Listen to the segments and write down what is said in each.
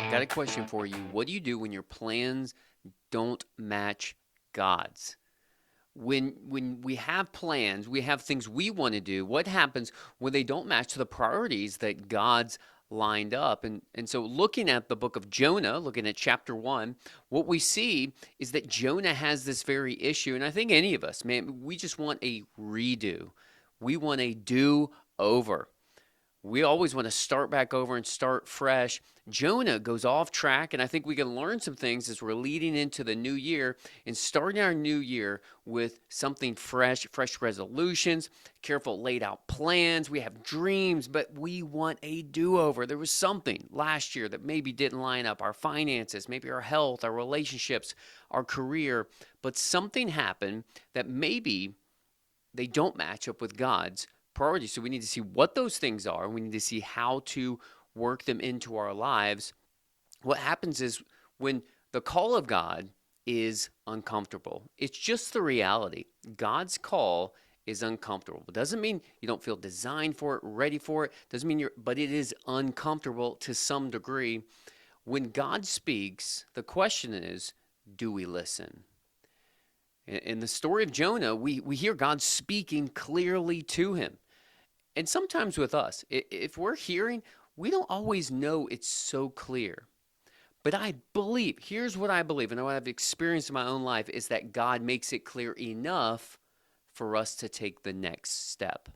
Got a question for you. What do you do when your plans don't match God's? When we have plans, we have things we want to do. What happens when they don't match the priorities that God's lined up? And so looking at the book of Jonah, looking at chapter 1, what we see is that Jonah has this very issue. And I think any of us, man, we just want a redo. We want a do over. We always want to start back over and start fresh. Jonah goes off track, and I think we can learn some things as we're leading into the new year and starting our new year with something fresh, fresh resolutions, careful laid out plans. We have dreams, but we want a do over. There was something last year that maybe didn't line up, our finances, maybe our health, our relationships, our career, but something happened that maybe they don't match up with God's priorities. So we need to see what those things are. We need to see how to work them into our lives. What happens is when the call of God is uncomfortable, it's just the reality. God's call is uncomfortable. It doesn't mean you don't feel designed for it, ready for it. Doesn't mean but it is uncomfortable to some degree. When God speaks, the question is, do we listen? In the story of Jonah, we hear God speaking clearly to him. And sometimes with us, if we're hearing, we don't always know it's so clear. But I believe, here's what I believe, and what I've experienced in my own life, is that God makes it clear enough for us to take the next step.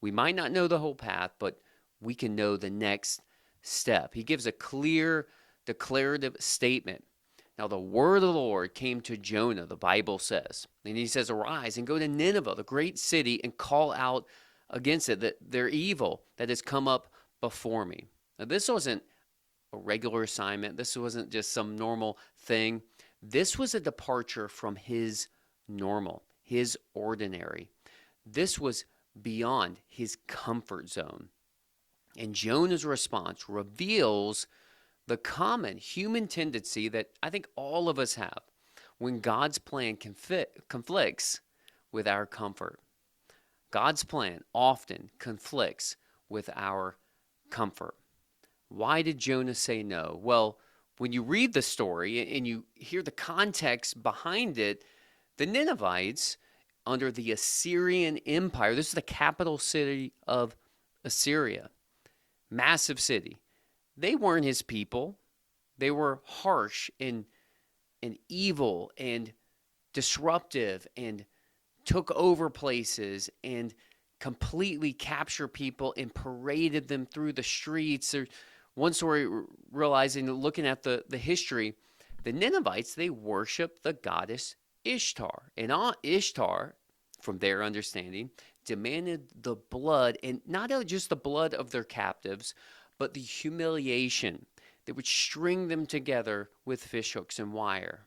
We might not know the whole path, but we can know the next step. He gives a clear, declarative statement. Now, the word of the Lord came to Jonah, the Bible says. And he says, arise and go to Nineveh, the great city, and call out against it, that their evil that has come up before me. Now, this wasn't a regular assignment. This wasn't just some normal thing. This was a departure from his normal, his ordinary. This was beyond his comfort zone. And Jonah's response reveals the common human tendency that I think all of us have when God's plan conflicts with our comfort. God's plan often conflicts with our comfort. Why did Jonah say no? Well, when you read the story and you hear the context behind it, the Ninevites, under the Assyrian Empire, this is the capital city of Assyria, massive city. They weren't his people. They were harsh and evil and disruptive and took over places and completely captured people and paraded them through the streets. There's one story realizing, looking at the history, the Ninevites, they worshiped the goddess Ishtar. And Ishtar, from their understanding, demanded the blood, and not just the blood of their captives, but the humiliation. They would string them together with fishhooks and wire.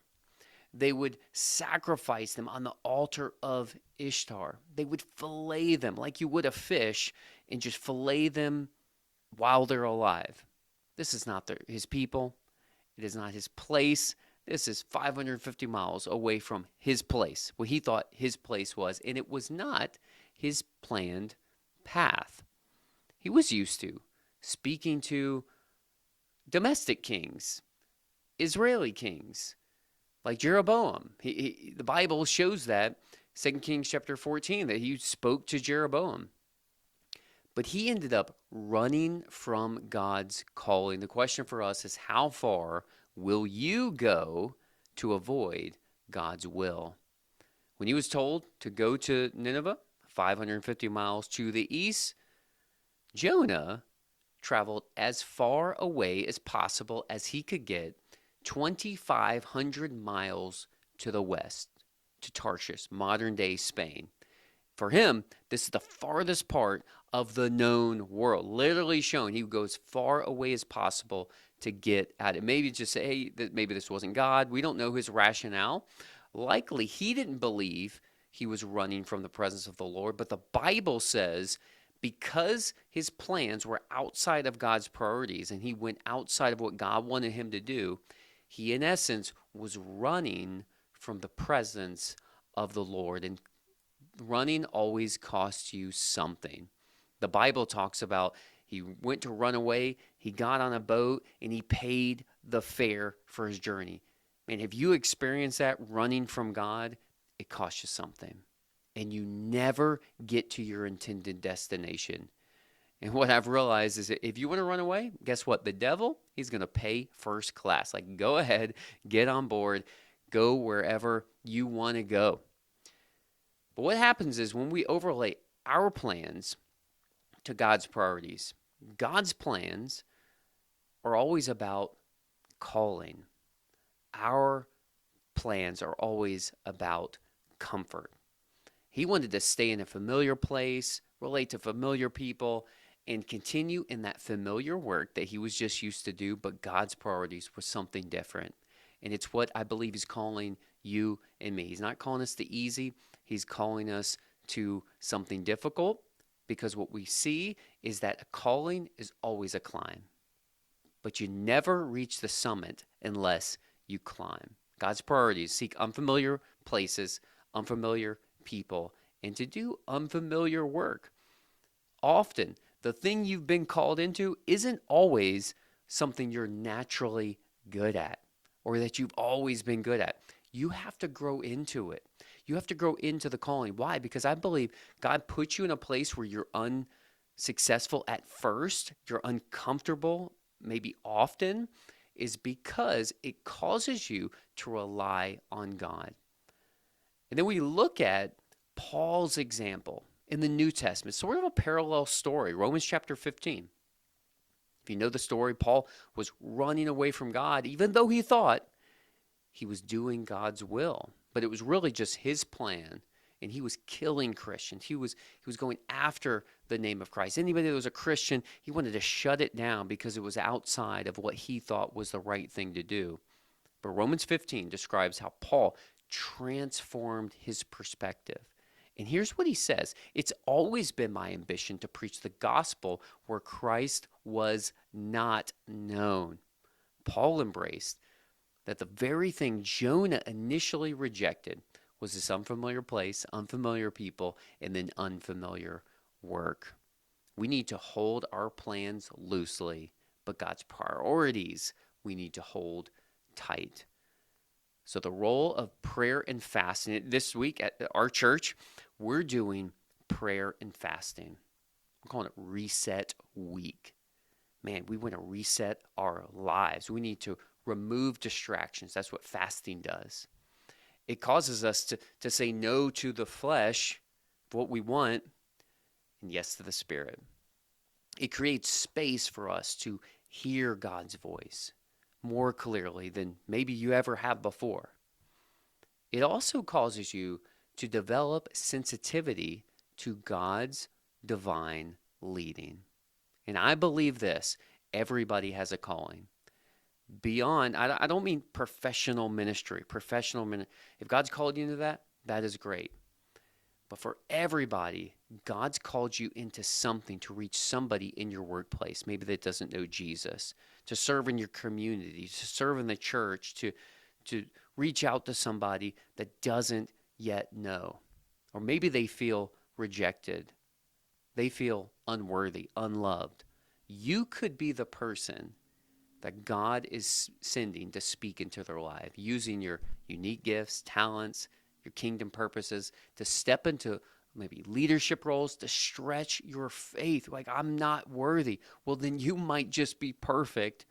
They would sacrifice them on the altar of Ishtar. They would fillet them like you would a fish and just fillet them while they're alive. This is not his people. It is not his place. This is 550 miles away from his place, what he thought his place was, and it was not his planned path. He was used to speaking to domestic kings, Israeli kings, like Jeroboam. The Bible shows that, 2 Kings chapter 14, that he spoke to Jeroboam. But he ended up running from God's calling. The question for us is, how far will you go to avoid God's will? When he was told to go to Nineveh, 550 miles to the east, Jonah traveled as far away as possible as he could get, 2,500 miles to the west, to Tarshish, modern-day Spain. For him, this is the farthest part of the known world, literally showing he would go as far away as possible to get at it. Maybe just say, hey, maybe this wasn't God. We don't know his rationale. Likely, he didn't believe he was running from the presence of the Lord, but the Bible says because his plans were outside of God's priorities and he went outside of what God wanted him to do, he, in essence, was running from the presence of the Lord. And running always costs you something. The Bible talks about he went to run away, he got on a boat, and he paid the fare for his journey. And if you experience that running from God, it costs you something. And you never get to your intended destination. And what I've realized is that if you want to run away, guess what? The devil, he's going to pay first class. Like, go ahead, get on board, go wherever you want to go. But what happens is when we overlay our plans to God's priorities, God's plans are always about calling. Our plans are always about comfort. He wanted to stay in a familiar place, relate to familiar people, and continue in that familiar work that he was just used to do, but God's priorities were something different. And it's what I believe he's calling you and me. He's not calling us to easy. He's calling us to something difficult, because what we see is that a calling is always a climb. But you never reach the summit unless you climb. God's priorities: seek unfamiliar places, unfamiliar people, and to do unfamiliar work. Often, the thing you've been called into isn't always something you're naturally good at or that you've always been good at. You have to grow into it. You have to grow into the calling. Why? Because I believe God puts you in a place where you're unsuccessful at first, you're uncomfortable, maybe often, is because it causes you to rely on God. And then we look at Paul's example in the New Testament, sort of a parallel story, Romans chapter 15. If you know the story, Paul was running away from God, even though he thought he was doing God's will. But it was really just his plan, and he was killing Christians. He was going after the name of Christ. Anybody that was a Christian, he wanted to shut it down because it was outside of what he thought was the right thing to do. But Romans 15 describes how Paul transformed his perspective. And here's what he says: it's always been my ambition to preach the gospel where Christ was not known. Paul embraced that the very thing Jonah initially rejected was this unfamiliar place, unfamiliar people, and then unfamiliar work. We need to hold our plans loosely, but God's priorities we need to hold tight. So the role of prayer and fasting. This week at our church, we're doing prayer and fasting. I'm calling it Reset Week. Man, we want to reset our lives. We need to remove distractions. That's what fasting does. It causes us to say no to the flesh, what we want, and yes to the Spirit. It creates space for us to hear God's voice more clearly than maybe you ever have before. It also causes you to develop sensitivity to God's divine leading. And I believe this: everybody has a calling. Beyond, I don't mean professional ministry. If God's called you into that, that is great. But for everybody, God's called you into something to reach somebody in your workplace, maybe that doesn't know Jesus, to serve in your community, to serve in the church, to reach out to somebody that doesn't yet know. Or maybe they feel rejected. They feel unworthy, unloved. You could be the person that God is sending to speak into their life, using your unique gifts, talents, your kingdom purposes, to step into maybe leadership roles, to stretch your faith. Like, I'm not worthy. Well, then you might just be perfect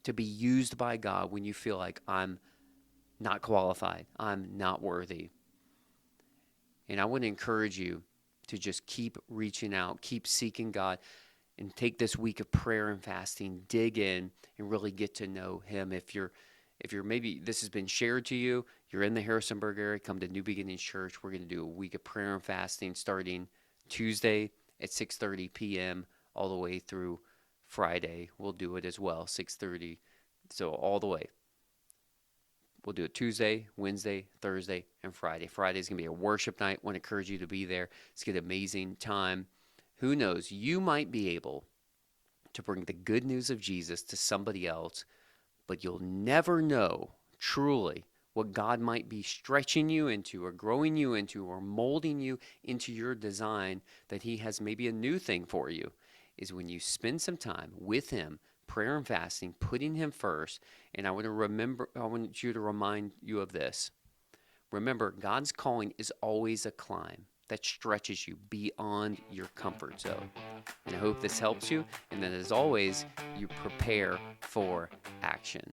to be used by God when you feel like I'm not qualified, I'm not worthy. And I want to encourage you to just keep reaching out, keep seeking God, and take this week of prayer and fasting, dig in, and really get to know Him. If you're maybe this has been shared to you, you're in the Harrisonburg area, come to New Beginnings Church. We're going to do a week of prayer and fasting starting Tuesday at 6:30 p.m. all the way through Friday. We'll do it as well, 6:30, so all the way. We'll do it Tuesday, Wednesday, Thursday, and Friday. Friday's going to be a worship night. I want to encourage you to be there. It's going to be an amazing time. Who knows? You might be able to bring the good news of Jesus to somebody else, but you'll never know truly what God might be stretching you into or growing you into or molding you into your design, that He has maybe a new thing for you, is when you spend some time with Him, prayer and fasting, putting Him first. And I want you to remind you of this. Remember, God's calling is always a climb that stretches you beyond your comfort zone. And I hope this helps you, and that as always, you prepare for action.